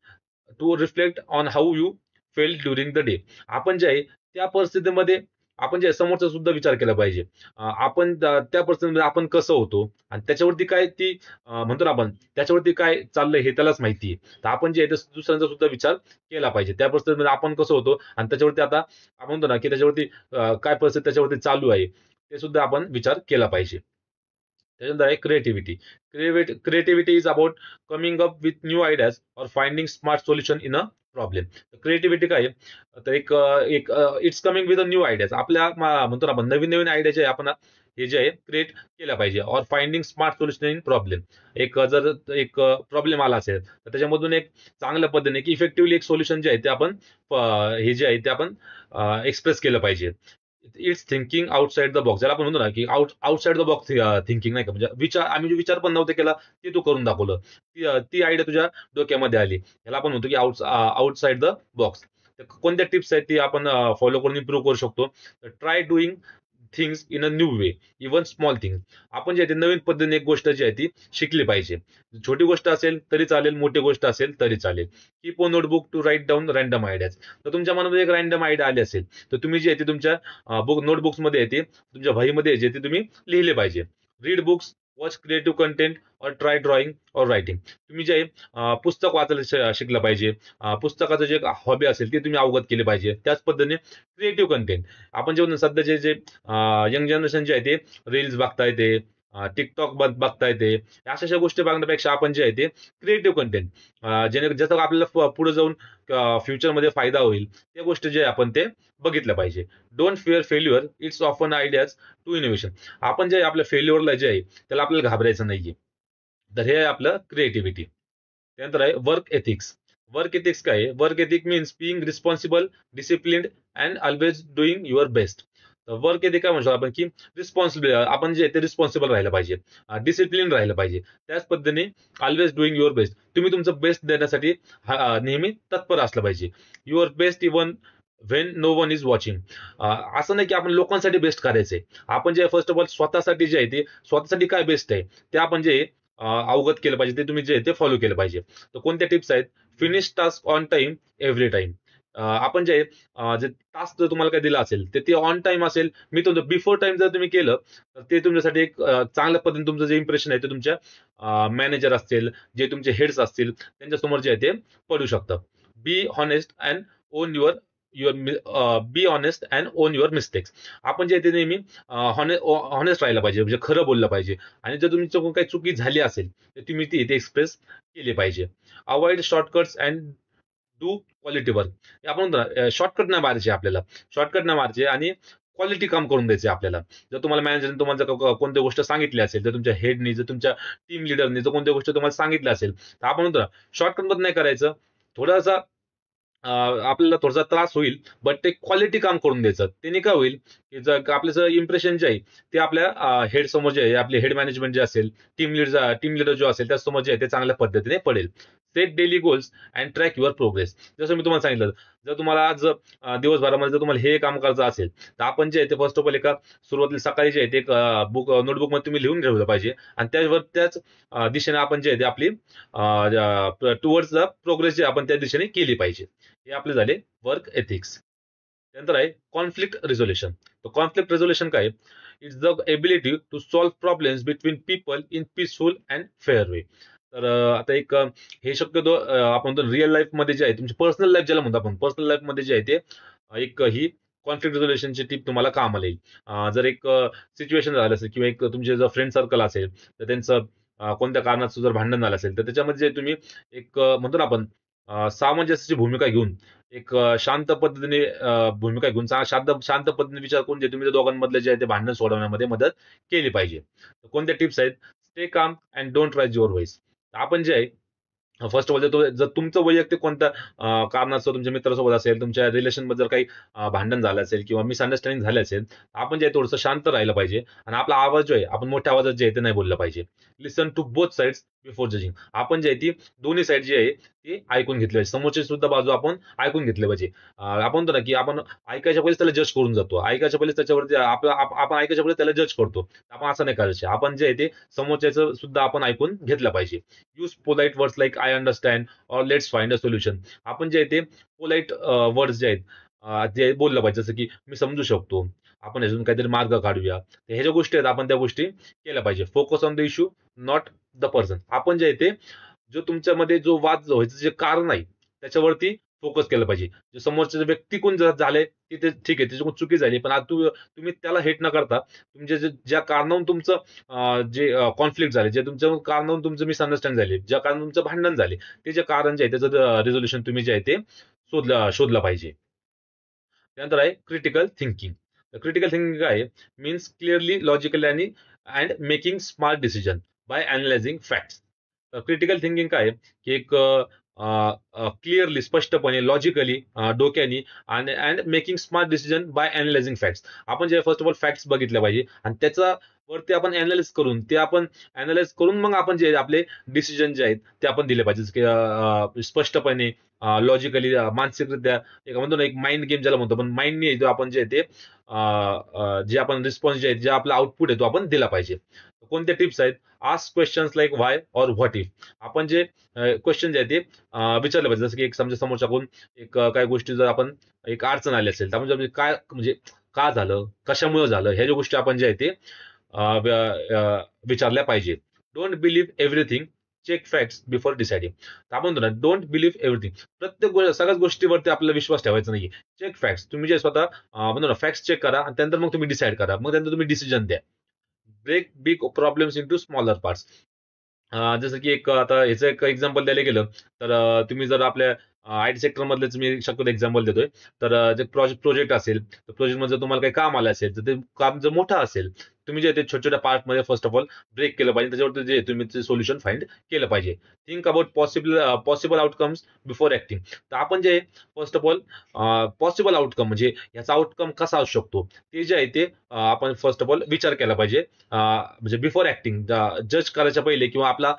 [SPEAKER 1] to reflect on how you fell during the day. आपण जे आहे त्या परिस्थितीमध्ये आपण जे आहे समोरचा सुद्धा विचार केला पाहिजे. आपण त्या परिस्थितीमध्ये आपण कसं होतो आणि त्याच्यावरती काय ती म्हणतो ना आपण त्याच्यावरती काय चाललंय हे त्यालाच माहिती आहे. तर आपण जे आहे ते दुसऱ्यांचा सुद्धा विचार केला पाहिजे. त्या परिस्थितीमध्ये आपण कसं होतो आणि त्याच्यावरती आता आपण म्हणतो ना की त्याच्यावरती काय परिस्थिती त्याच्यावरती चालू आहे ते सुद्धा आपण विचार केला पाहिजे. त्याच्यानंतर आहे creativity. Creativity is about coming up with new ideas और finding smart solution in a problem. Creativity काय आहे? तर एक it's coming with a new ideas. आपल्या म्हणतो ना आपण नवीन नवीन आयडिया जे आहे आपण हे जे आहे क्रिएट केल्या पाहिजे. और finding smart solution in problem. जर एक प्रॉब्लेम आला असेल तर त्याच्यामधून एक चांगल्या पद्धतीने की इफेक्टिव्हली एक सोल्युशन जे आहे ते आपण हे जे आहे ते आपण एक्सप्रेस केलं पाहिजे. It's thinking outside the box. ज्याला आपण म्हणतो ना की आउटसाइड द बॉक्स थिंकिंग, नाही का, म्हणजे आम्ही जो विचार पण नव्हते केला ते तू करून दाखवलं, ती आयडिया तुझ्या डोक्यामध्ये आली. याला आपण म्हणतो की आउटसाइड द बॉक्स. कोणत्या टिप्स आहेत ती आपण फॉलो करून इम्प्रूव्ह करू शकतो. Try doing things in a new way, even small things. आपण जे आहे ते नवीन पद्धतीने एक गोष्ट जी आहे ती शिकली पाहिजे. छोटी गोष्ट असेल तरी चालेल, मोठी गोष्ट असेल तरी चालेल. Keep a notebook to write down random ideas. तर तुमच्या मनामध्ये एक रँडम आयडिया आली असेल तर तुम्ही जे आहे ते तुमच्या नोटबुक्समध्ये आहे ते तुमच्या वहीमध्ये जे ते तुम्ही लिहिले पाहिजे. Read books, watch creative content और ट्राय ड्रॉइंग और रायटिंग. तुम्ही जे आहे पुस्तक वाचायला शिकलं पाहिजे. पुस्तकाचं जे हॉबी असेल ते तुम्ही अवगत केले पाहिजे. त्याच पद्धतीने क्रिएटिव्ह कंटेंट. आपण जे सध्याचे जे यंग जनरेशन जे आहे ते रील्स बघता येते, टिकटॉक बघता येते, अशा अशा गोष्टी बघण्यापेक्षा आपण जे आहे ते क्रिएटिव्ह कंटेंट ज्याचा आपल्याला पुढे जाऊन फ्युचरमध्ये फायदा होईल त्या गोष्टी जे आहे आपण ते बघितलं पाहिजे. Don't fear failure, it's often ideas to innovation. आपण जे आपल्या फेल्युअरला जे आहे त्याला आपल्याला घाबरायचं नाहीये. तर हे आहे आपलं क्रिएटिव्हिटी. त्यानंतर आहे वर्क एथिक्स. वर्क एथिक्स काय आहे? Work ethic means being responsible, disciplined and always doing your best. Work ethic काय म्हणतो आपण की रिस्पॉन्सिबल, आपण जे ते रिस्पॉन्सिबल राहिलं पाहिजे, डिसिप्लिन राहिलं पाहिजे. त्याच पद्धतीने ऑलवेज डुईंग युअर बेस्ट. तुम्ही तुमचं बेस्ट देण्यासाठी नेहमी तत्पर असलं पाहिजे. Your best even when no one is watching. असं नाही की आपण लोकांसाठी बेस्ट करायचंय. आपण जे फर्स्ट ऑफ ऑल स्वतःसाठी जे आहे ते स्वतःसाठी काय बेस्ट आहे ते आपण जे अवगत केलं पाहिजे, ते तुम्ही जे ते फॉलो केलं पाहिजे. तर कोणत्या टिप्स आहेत? Finish task on time every time. आपण जे जे टास्क जर तुम्हाला काही दिला असेल ते ऑन टाइम असेल, मी तुमचं बिफोर टाइम जर तुम्ही केलं तर ते तुमच्यासाठी एक चांगल्या पद्धतीने तुमचं जे इम्प्रेशन आहे ते तुमच्या मॅनेजर असतील, जे तुमचे हेड्स असतील त्यांच्यासमोर जे आहे ते पडू शकतं. Be honest and on your your be honest and on your mistakes. आपण जे आहे ते नेहमी हॉनेस्ट राहायला पाहिजे, म्हणजे खरं बोललं पाहिजे. आणि जर तुमच्याकडून काही चुकी झाली असेल तर तुम्ही ती इथे एक्सप्रेस केली पाहिजे. Avoid shortcuts and do quality work. आपण म्हणतो शॉर्टकट नाही मारायचे आपल्याला, शॉर्टकट नाही मारायचे आणि क्वालिटी काम करून द्यायचे आपल्याला. जर तुम्हाला मॅनेजरने तुम्हाला जर कोणती गोष्ट सांगितली असेल, जर तुमच्या हेडनी, जर तुमच्या टीम लिडरने जर कोणती गोष्ट तुम्हाला सांगितली असेल, तर आपण म्हणतो शॉर्टकट मध्ये नाही करायचं. थोडासा आपल्याला थोडासा त्रास होईल, बट ते क्वालिटी काम करून द्यायचं. त्याने काय होईल की जर आपलं इम्प्रेशन जे आहे ते आपल्या हेड समोर जे आहे, आपले हेड मॅनेजमेंट जे असेल, टीम लीडर जो असेल त्यासमोर जे आहे ते चांगल्या पद्धतीने पडेल. Set daily goals and track your progress. जसं मी तुम्हाला सांगितलं, जर तुम्हाला आज दिवसभरामध्ये जर तुम्हाला हे काम करायचं असेल, तर आपण जे आहे ते फर्स्ट ऑफ ऑल एका सुरुवातीला सकाळी जे आहे ते एक नोटबुक मध्ये तुम्ही लिहून ठेवलं पाहिजे. आणि त्याच दिशेने आपण जे आहे ते आपली टुवर्ड्स द प्रोग्रेस जे आपण त्या दिशेने केली पाहिजे. हे आपले झाले वर्क एथिक्स. त्यानंतर आहे कॉन्फ्लिक्ट रिझोल्युशन. तर कॉन्फ्लिक्ट रिझोल्युशन काय? It's the ability to solve problems between people in peaceful and fair way. तर आता एक हे शक्यतो आपण रिअल लाईफ मध्ये जे आहे, तुमची पर्सनल लाईफ ज्याला म्हणतो आपण, पर्सनल लाईफ मध्ये जे आहे ते ही कॉन्फ्लिक्ट रिझोल्युशनची टिप तुम्हाला कामाला येईल. जर एक सिच्युएशन झालं असेल किंवा एक तुमचे जर फ्रेंड सर्कल असेल, तर त्यांचं कोणत्या कारणाचं जर भांडण झालं असेल, तर त्याच्यामध्ये जे तुम्ही एक म्हणतो ना आपण सामंजस्याची भूमिका घेऊन, एक शांत पद्धतीने भूमिका घेऊन शांत पद्धतीने विचार करून जे तुम्ही त्या दोघांमधले जे आहे ते भांडण सोडवण्यामध्ये मदत केली पाहिजे. तर कोणत्या टिप्स आहेत? Stay calm and don't rise your voice. आपण जे आहे फर्स्ट ऑफ ऑल जर तुमचं वैयक्तिक कोणत्या कारणास्तव तुमच्या मित्रासोबत असेल, तुमच्या रिलेशन बद्दल काही भांडण झालं असेल किंवा मिसअंडरस्टँडिंग झाले असेल, आपण जे आहे थोडंसं शांत राहिलं पाहिजे आणि आपला आवाज जो आहे आपण मोठ्या आवाजात जे आहे ते नाही बोललं पाहिजे. Listen to both sides before judging. आपण जे आहे ती दोन्ही साईड जी आहे ती ऐकून घेतली पाहिजे. समोरची सुद्धा बाजू आपण ऐकून घेतली पाहिजे. आपण म्हणतो ना की आपण ऐकायच्या पहिलेच त्याला जज करून जातो. ऐकायच्या पहिलेच त्याच्यावरती आपण ऐकायच्या पहिले त्याला जज करतो. आपण असं नाही करायचं. आपण जे आहे ते समोरच्याचं सुद्धा आपण ऐकून घेतलं पाहिजे. Use polite words like I understand और लेट्स फाइंड अ सोल्युशन. आपण जे आहे ते पोलाइट वर्ड्स जे आहेत जे बोललं पाहिजे, जसं की मी समजू शकतो, आपण अजून काहीतरी मार्ग काढूया. तर ह्या ज्या गोष्टी आहेत आपण त्या गोष्टी केल्या पाहिजे. Focus on the issue, not the person. आपण जे आहे ते जो तुमच्यामध्ये जो वाद व्हायचं जे कारण आहे त्याच्यावरती फोकस केलं पाहिजे. जे समोरच्या व्यक्ती कोण जर झाले की ते ठीक आहे, त्याच्याकडून चुकी झाली, पण आता तुम्ही त्याला हेट न करता तुमच्या ज्या कारणावरून तुमचं जे कॉन्फ्लिक्ट झाले, जे तुमच्या कारणावरून तुमचं मिसअंडरस्टँड झाले, ज्या कारण तुमचं भांडण झाले, ते जे कारण जे आहे त्याचं रिझोल्युशन तुम्ही जे आहे ते शोधलं पाहिजे. त्यानंतर आहे क्रिटिकल थिंकिंग. क्रिटिकल थिंकिंग काय आहे? मीन्स क्लिअरली, लॉजिकली आणि and making smart decision by analyzing facts. Critical thinking काय आहे? की एक क्लिअरली, स्पष्टपणे, लॉजिकली, डोक्यानी आणि and making smart decision by analyzing facts. आपण जे फर्स्ट ऑफ ऑल फॅक्ट्स बघितल्या पाहिजे आणि त्याचा वरती आपण अनालाइज करून मग आपण जे आपले डिसिजन जे आहेत ते आपण दिले पाहिजे. की स्पष्टपणे, लॉजिकली, मानसिकरित्या, एक म्हणतो ना एक माइंड गेम ज्याला म्हणतो आपण, माइंडने जो आपण जे आहे ते जे आपण रिस्पॉन्स जे आहे, जे आपला आउटपुट आहे तो आपण दिला पाहिजे. कोणत्या टिप्स आहेत? आस्क क्वेश्चन्स लाईक व्हाय और व्हॉट इफ. आपण जे क्वेश्चन जे आहे ते विचारले पाहिजे. जसं की एक समजा समोरच्याकडून एक काही गोष्टी जर आपण एक अडचण आली असेल, तर आपण काय म्हणजे का झालं, कशामुळे झालं, ह्या ज्या गोष्टी आपण जे आहे ते विचारल्या पाहिजे. Don't believe everything, check facts before deciding. आपण म्हणतो ना, डोंट बिलीव्ह एव्हरीथिंग. प्रत्येक सगळ्याच गोष्टीवरती आपल्याला विश्वास ठेवायचा नाहीये. Check facts. तुम्ही जे स्वतः म्हणतो ना फॅक्ट्स चेक करा आणि त्यानंतर मग तुम्ही डिसाईड करा. मग त्यानंतर तुम्ही डिसिजन द्या. Break big problems into smaller parts. जसं की एक आता ह्याचं एक एक्झाम्पल द्यायला गेलं तर तुम्ही जर आपल्या आयटी सेक्टर मधलेच मी शक्यतो एक्झाम्पल देतोय. तर जे प्रोजेक्ट असेल, तर प्रोजेक्टमध्ये जर तुम्हाला काही काम आलं असेल, तर ते काम जर मोठं असेल, तुम्ही जे ते छोट्या छोट्या पार्टमध्ये फर्स्ट ऑफ ऑल ब्रेक केलं पाहिजे. त्याच्यावरती जे तुम्ही सोल्युशन फाइंड केलं पाहिजे. Think about possible outcomes before acting. तर आपण जे first of all possible outcome म्हणजे याचा आउटकम कसा असू शकतो ते जे आहे ते आपण फर्स्ट ऑफ ऑल विचार केला पाहिजे. म्हणजे बिफोर ऍक्टिंग, जज करायच्या पहिले किंवा आपला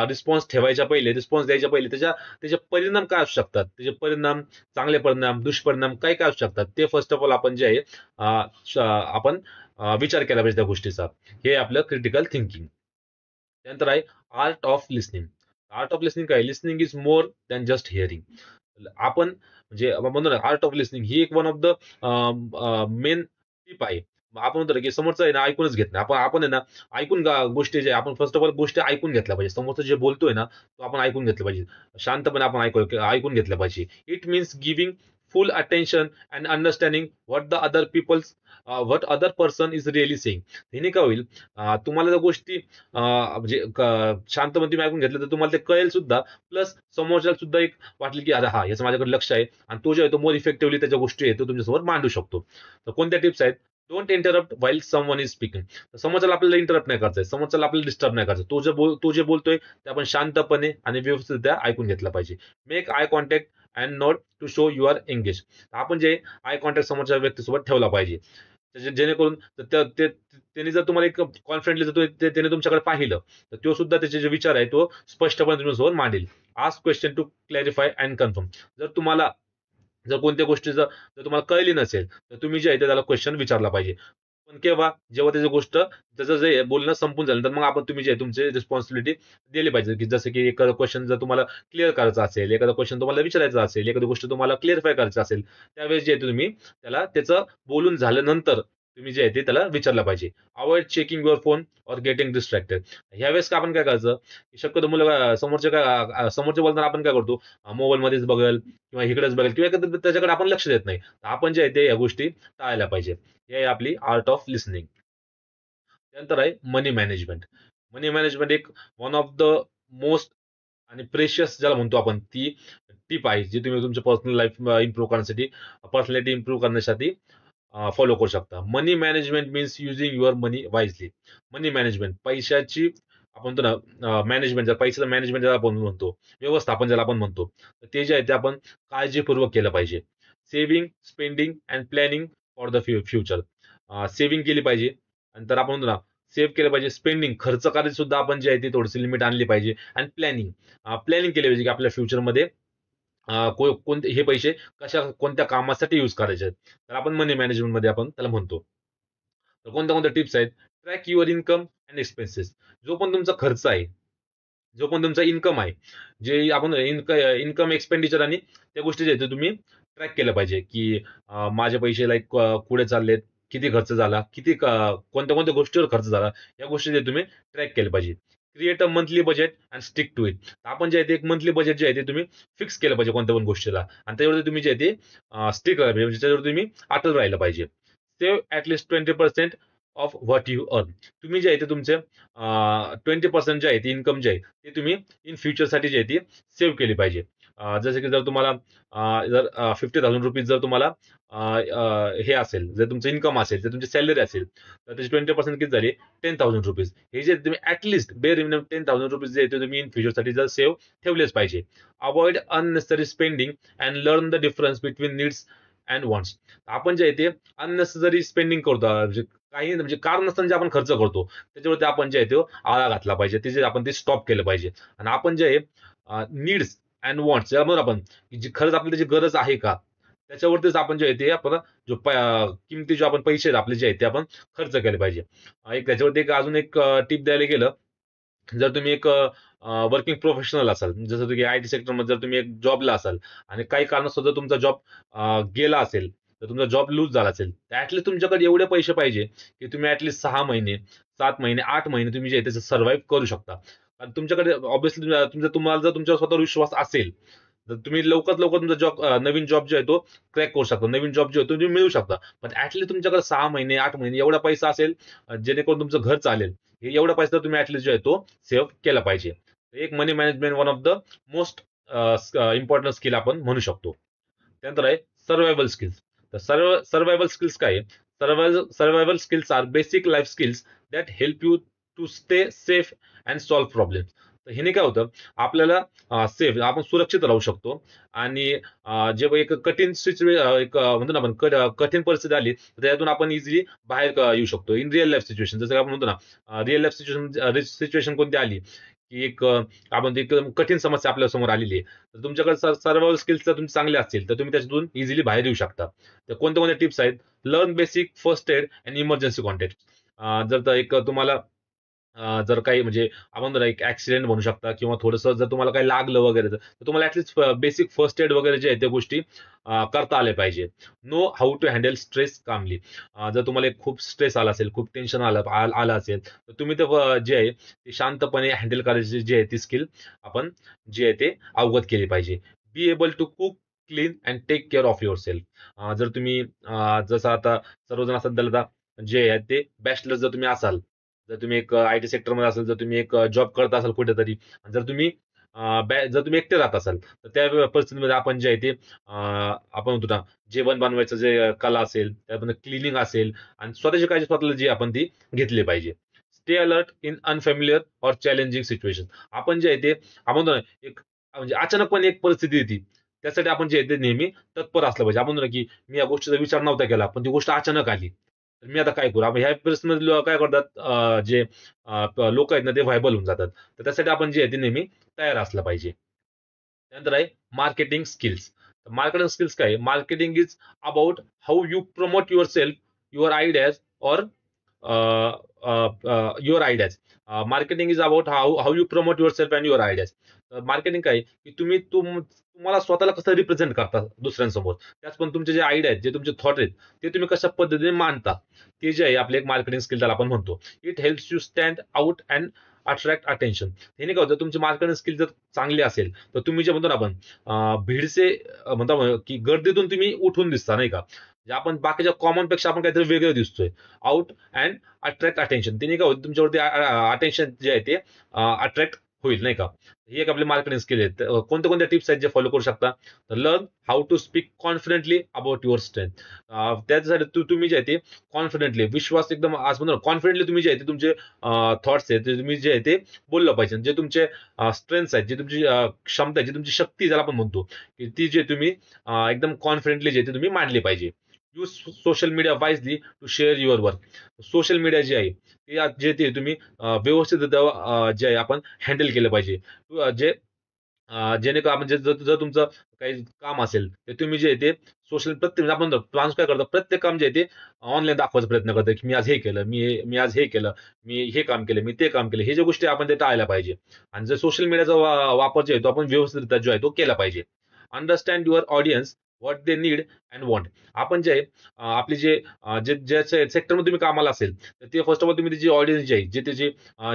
[SPEAKER 1] रिस्पॉन्स ठेवायच्या पहिले, रिस्पॉन्स द्यायच्या पहिले त्याचे परिणाम काय असू शकतात, त्याचे परिणाम, चांगले परिणाम, दुष्परिणाम काय काय असू शकतात, ते फर्स्ट ऑफ ऑल आपण जे आहे आपण विचार केला पाहिजे त्या गोष्टीचा. हे आपलं क्रिटिकल थिंकिंग. त्यानंतर आहे art of listening. Art of listening काय? Listening is more than just hearing. आपण म्हणजे आपण म्हणतो ना आर्ट ऑफ लिसनिंग ही एक one of the main tip आहे. आपण म्हणतो ना की समोरचं आहे ना ऐकूनच घेत नाही. आपण आपण आहे ना ऐकून गोष्टी जे आपण फर्स्ट ऑफ ऑल गोष्टी ऐकून घेतल्या पाहिजे. समोरचं जे बोलतोय ना तो आपण ऐकून घेतलं पाहिजे. शांतपणे आपण ऐकून घेतलं पाहिजे. It means giving full attention and understanding what other person is really saying. हिने काय होईल, तुम्हाला त्या गोष्टी म्हणजे शांतपणे तुम्ही ऐकून घेतलं तर तुम्हाला ते कळेल सुद्धा, प्लस समोरच्याला सुद्धा एक वाटलं की अरे हा याचं माझ्याकडे लक्ष आहे, आणि तो जो आहे तो मोर इफेक्टिव्हली त्याच्या गोष्टी आहे तो तुमच्यासमोर मांडू शकतो. तर कोणत्या टिप्स आहेत? Don't interrupt while someone is speaking. समोरच्याला आपल्याला इंटरप्ट नाही करायचंय, समोरच्याला आपल्याला डिस्टर्ब नाही करायचं. तो जे बोलतोय ते आपण शांतपणे आणि व्यवस्थितरित्या ऐकून घेतलं पाहिजे. Make eye contact and not to show you are engage. आपण जे आय कॉन्टॅक्ट समोरच्या व्यक्तीसोबत ठेवला पाहिजे, जेणेकरून त्यांनी जर तुम्हाला एक कॉन्फिडेंटली जर त्याने तुमच्याकडे पाहिलं तर तो सुद्धा त्याचे जे विचार आहे तो स्पष्टपणे तुमच्यासोबत मांडेल. Ask question to clarify and confirm. जर तुम्हाला जर कोणत्या गोष्टी जर तुम्हाला कळली नसेल तर तुम्ही जे आहे ते त्याला क्वेश्चन विचारला पाहिजे. पण केव्हा? जेव्हा त्याची गोष्ट त्याचं जे बोलणं संपून झालं तर मग आपण तुम्ही जे आहे तुमची रिस्पॉन्सिबिलिटी दिली पाहिजे, की जसं की एखादा क्वेश्चन जर तुम्हाला क्लिअर करायचा असेल, एखादा क्वेश्चन तुम्हाला विचारायचा असेल, एखादी गोष्ट तुम्हाला क्लिअरिफाय करायची असेल, त्यावेळेस जे आहे ते तुम्ही त्याला त्याचं बोलून झाल्यानंतर तुम्ही जे आहे ते त्याला विचारलं पाहिजे. Avoid checking your phone or getting distracted. ह्यावेळेस का आपण काय करायचं, की शक्यतो मुलं समोरचे बोलताना आपण काय करतो, मोबाईल मध्येच बघेल किंवा इकडेच बघेल किंवा त्याच्याकडे आपण लक्ष देत नाही. तर आपण जे आहे ते या गोष्टी टाळायला पाहिजे. ही आहे आपली आर्ट ऑफ लिसनिंग. त्यानंतर आहे मनी मॅनेजमेंट. मनी मॅनेजमेंट एक वन ऑफ द मोस्ट आणि प्रेशियस ज्याला म्हणतो आपण, ती टीप आहे जी तुम्ही तुमच्या पर्सनल लाईफ इम्प्रूव्ह करण्यासाठी, पर्सनॅलिटी इम्प्रूव्ह करण्यासाठी फॉलो करू शकता. Money management means using your money wisely. Money management पैशाची आपण म्हणतो ना मॅनेजमेंट, पैशाचं मॅनेजमेंट ज्याला आपण म्हणतो, व्यवस्थापन ज्याला आपण म्हणतो, तर ते जे आहे ते आपण काळजीपूर्वक केलं पाहिजे. Saving, spending and planning for the future. Saving केली पाहिजे, नंतर आपण म्हणतो ना सेव्ह केलं पाहिजे. स्पेंडिंग खर्च करायची सुद्धा आपण जे आहे ते थोडीशी लिमिट आणली पाहिजे. आणि प्लॅनिंग प्लॅनिंग केली पाहिजे की आपल्या फ्युचरमध्ये कोणते हे पैसे कोणत्या कामासाठी युज करायचे आहेत. तर आपण मनी मॅनेजमेंट मध्ये आपण त्याला म्हणतो. तर कोणत्या कोणत्या टिप्स आहेत? Track your income and expenses. जो पण तुमचा खर्च आहे, जो पण तुमचा इन्कम आहे, जे आपण इन्कम एक्सपेंडिचर आणि त्या गोष्टी जे आहेत ते तुम्ही ट्रॅक केलं पाहिजे, की माझे पैसे लाईक कुठे चाललेत, किती खर्च झाला, कोणत्या कोणत्या गोष्टीवर खर्च झाला, या गोष्टी जे तुम्ही ट्रॅक केल्या पाहिजे. Create a monthly budget and stick to it. आपण जे आहे ते एक मंथली बजेट जे आहे ते तुम्ही फिक्स केलं पाहिजे कोणत्या पण गोष्टीला, आणि त्याच्यावरती तुम्ही जे आहे ते स्टिक राहिलं पाहिजे, म्हणजे त्याच्यावर तुम्ही अटल राहिलं पाहिजे. Save at least 20% of what you earn. तुम्ही जे आहे ते तुमचे 20% जे आहे ते इन्कम जे आहे ते तुम्ही इन फ्युचरसाठी जे आहे ती सेव्ह केली पाहिजे. जसं की जर तुम्हाला जर 50,000 रुपीज जर तुम्हाला हे असेल, जर तुमचं इन्कम असेल, जर तुमची सॅलरी असेल, तर त्याची 20% किती झाली? 10,000 रुपीज. हे जे तुम्ही ऍटलिस्ट बेअर मिनिमम 10,000 रुपीज जे आहे ते तुम्ही इन फ्युचरसाठी जर सेव्ह ठेवलेच पाहिजे. Avoid unnecessary spending and learn the difference between needs and wants. आपण जे आहे ते अननेसेसरी स्पेंडिंग करतो, म्हणजे कारण नसताना जे आपण खर्च करतो त्याच्यावरती आपण जे आहे तो आळा घातला पाहिजे, ते जे आपण ते स्टॉप केलं पाहिजे. आणि आपण जे आहे नीड्स अँड वॉन्ट्स ज्याला आपण की जी खरंच आपल्याला त्याची गरज आहे का, त्याच्यावरतीच आपण जे आहे ते आपण जो किमती जो आपण पैसे आहेत आपले जे आहेत ते आपण खर्च केले पाहिजे. एक त्याच्यावरती एक अजून एक टिप द्यायला गेलं, जर तुम्ही एक वर्किंग प्रोफेशनल असाल, जसं की आयटी सेक्टरमध्ये जर तुम्ही एक जॉबला असाल आणि काही कारणास्तव जर तुमचा जॉब गेला असेल, तर तुमचा जॉब लूज झाला असेल, तर ऍटलीस्ट तुमच्याकडे एवढे पैसे पाहिजे की तुम्ही ऍटलीस्ट 6 महिने, 7 महिने, 8 महिने तुम्ही जे आहे त्याचं सर्व्हाइव्ह करू शकता. आणि तुमच्याकडे ऑब्व्हियसली तुम्हाला जर तुमच्या स्वतःवर विश्वास असेल तर तुम्ही लवकरात लवकर तुमचा जॉब, नवीन जॉब जो आहे तो क्रॅक करू शकता, नवीन जॉब जो आहे तो तुम्ही मिळू शकता. पण ऍटलीस्ट तुमच्याकडे 6 महिने, 8 महिने एवढा पैसा असेल जेणेकरून तुमचं घर चालेल. हे एवढा पैसा तुम्ही ऍटलीस्ट जो आहे तो सेव्ह केला पाहिजे. एक money management one of the most important skill आपण म्हणू शकतो. त्यानंतर आहे सर्व्हायवल स्किल्स. तर सर्व्हायवल स्किल्स काय आहे? Survival skills are basic life skills that help you to stay safe and solve problem. तर ह्याने काय होतं, आपल्याला सेफ आपण सुरक्षित राहू शकतो. आणि जेव्हा एक कठीण एक म्हणतो ना आपण कठीण परिस्थिती आली तर त्यातून आपण इझिली बाहेर येऊ शकतो इन रिअल लाईफ सिच्युएशन. जसं आपण म्हणतो ना रिअल लाईफ सिच्युएशन कोणती आली, की आपण एकदम कठीण समस्या आपल्या समोर आलेली आहे, तर तुमच्याकडे सर्व्हायवल स्किल्स जर तुमचे चांगले असतील तर तुम्ही त्याच्यातून इझिली बाहेर येऊ शकता. तर कोणत्या कोणत्या टिप्स आहेत? Learn basic first aid and emergency contact. जर एक तुम्हाला जर काही म्हणजे आपण जर एक ऍक्सिडेंट म्हणू शकता किंवा थोडंसं जर तुम्हाला काही लागलं वगैरे तर तुम्हाला ऍटलीस्ट बेसिक फर्स्ट एड वगैरे जे आहे त्या गोष्टी करता आल्या पाहिजे. Know how to handle stress calmly. जर तुम्हाला एक खूप स्ट्रेस आला असेल, खूप टेन्शन आलं असेल, तर तुम्ही ते जे आहे ते शांतपणे हँडल करायची जी आहे ती स्किल आपण जे आहे ते अवगत केली पाहिजे. Be able to cook, clean and take care of yourself. जर तुम्ही जसं आता सर्वजण असतात त्याला जे आहे ते बॅचलर जर तुम्ही असाल, जर तुम्ही एक आयटी सेक्टरमध्ये असाल, जर तुम्ही एक जॉब करत असाल कुठेतरी, आणि जर तुम्ही जर तुम्ही एकटे राहत असाल, तर त्या परिस्थितीमध्ये आपण जे आहे ते आपण म्हणतो ना, जेवण बनवायचं जे कला असेल, त्यामध्ये क्लिनिंग असेल आणि स्वतःची काळजी स्वतःला जी आपण ती घेतली पाहिजे. Stay alert in unfamiliar or challenging situation. आपण जे आहे ते आपण म्हणतो ना, एक म्हणजे अचानकपणे एक परिस्थिती येते, त्यासाठी आपण जे आहे ते नेहमी तत्पर असलं पाहिजे. आपण म्हणतो ना, की मी या गोष्टीचा विचार नव्हता केला, पण ती गोष्ट अचानक आली. तर मी आता काय करू? आपण ह्या परिस्थितीमध्ये काय करतात, जे लोक आहेत ना, ते व्हायबल होऊन जातात. तर त्यासाठी आपण जे आहे ते नेहमी तयार असलं पाहिजे. त्यानंतर आहे मार्केटिंग स्किल्स. मार्केटिंग स्किल्स काय? Marketing is about how you promote your self, your ideas or your ideas. Marketing is about how how you promote your self and your ideas. Marketing काय? की तुम्हाला स्वतःला कसं रिप्रेझेंट करता दुसऱ्यांसमोर. त्याच पण तुमचे जे आयडिया आहेत, जे तुमचे थॉट आहेत, ते तुम्ही कशा पद्धतीने मांडता. ते जे आहे आपले एक मार्केटिंग स्किल त्याला आपण म्हणतो. It helps you stand out and attract attention. त्याने काय होतं, तुमची मार्केटिंग स्किल जर चांगली असेल, तर तुम्ही जे म्हणतो ना आपण भीडचे म्हणतो की गर्दीतून तुम्ही उठून दिसता नाही का. म्हणजे आपण बाकीच्या कॉमन पेक्षा आपण काहीतरी वेगळं दिसतोय. Out and attract attention. त्याने काय होतं, तुमच्यावरती अटेन्शन जे आहे ते अट्रॅक्ट होईल नाही का. ही एक आपली मार्केटिंग स्किल आहे. कोणत्या कोणत्या टिप्स आहेत जे फॉलो करू शकता? तर learn how to speak confidently about your strength. त्याच्यासाठी तुम्ही जे आहे ते कॉन्फिडेंटली, विश्वास एकदम आज म्हणतो कॉन्फिडेंटली तुम्ही जे आहे ते तुमचे थॉट्स आहेत ते तुम्ही जे आहे ते बोललं पाहिजे. जे तुमचे स्ट्रेंथ्स आहेत, जे तुमची क्षमता आहे, जी तुमची शक्ती ज्याला आपण म्हणतो, की ती जे तुम्ही एकदम कॉन्फिडेंटली जे ते तुम्ही मांडली पाहिजे. Use social media wisely to share your work. Social media जे आहे ते जे ते तुम्ही व्यवस्थित जे आहे आपण हँडल केलं पाहिजे. जे जेणेकरून आपण जर तुमचं काही काम असेल, तर तुम्ही जे आहे ते सोशल प्रत्येक आपण माणूस काय करतो, प्रत्येक काम जे आहे ते ऑनलाईन दाखवायचा प्रयत्न करतो, की मी आज हे केलं, मी आज हे केलं, मी हे काम केलं, मी ते काम केलं. हे ज्या गोष्टी आपण ते टाळायला पाहिजे. आणि जर सोशल मीडियाचा वापर जे आहे तो आपण व्यवस्थितरित्या जो आहे तो केला पाहिजे. Understand your audience, what they need and want. आपण जे आहे आपली जे ज्या सेक्टरमध्ये तुम्ही कामाला असेल, तर ते फर्स्ट ऑफ ऑल तुम्ही त्याची ऑडियन्स जी आहे, जे त्याची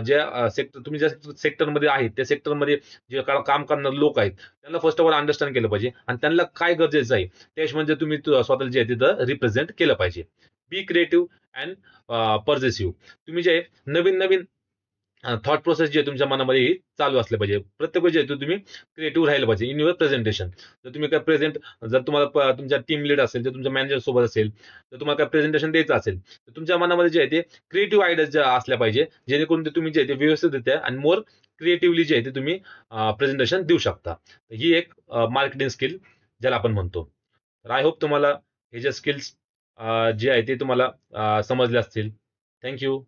[SPEAKER 1] ज्या सेक्टर तुम्ही ज्या सेक्टरमध्ये आहेत, त्या सेक्टरमध्ये जे काम करणारे लोक आहेत, त्यांना फर्स्ट ऑफ ऑल अंडरस्टँड केलं पाहिजे आणि त्यांना काय गरजेचं आहे त्या हिशोबाने तुम्ही स्वतःला जे आहे तिथं रिप्रेझेंट केलं पाहिजे. Be creative and persuasive. तुम्ही जे आहे नवीन नवीन थॉट प्रोसेस जी आहे तुमच्या मनामध्ये ही चालू असले पाहिजे. प्रत्येक वेळी जे आहे ते तुम्ही क्रिएटिव्ह राहिलं पाहिजे इन युअर प्रेझेंटेशन. जर तुम्ही काय जर तुम्हाला तुमच्या टीम लीड असेल, जर तुमच्या मॅनेजर सोबत असेल, तर तुम्हाला काय प्रेझेंटेशन द्यायचं असेल, तर तुमच्या मनामध्ये जे आहे ते क्रिएटिव्ह आयडियाज ज्या असल्या पाहिजे, जेणेकरून ते तुम्ही जे आहे ते व्यवस्थितरित्या आणि मोर क्रिएटिव्हली जे आहे ते तुम्ही प्रेझेंटेशन देऊ शकता. तर ही एक मार्केटिंग स्किल ज्याला आपण म्हणतो. तर आय होप तुम्हाला हे जे स्किल्स जे आहे ते तुम्हाला समजले असतील. Thank you.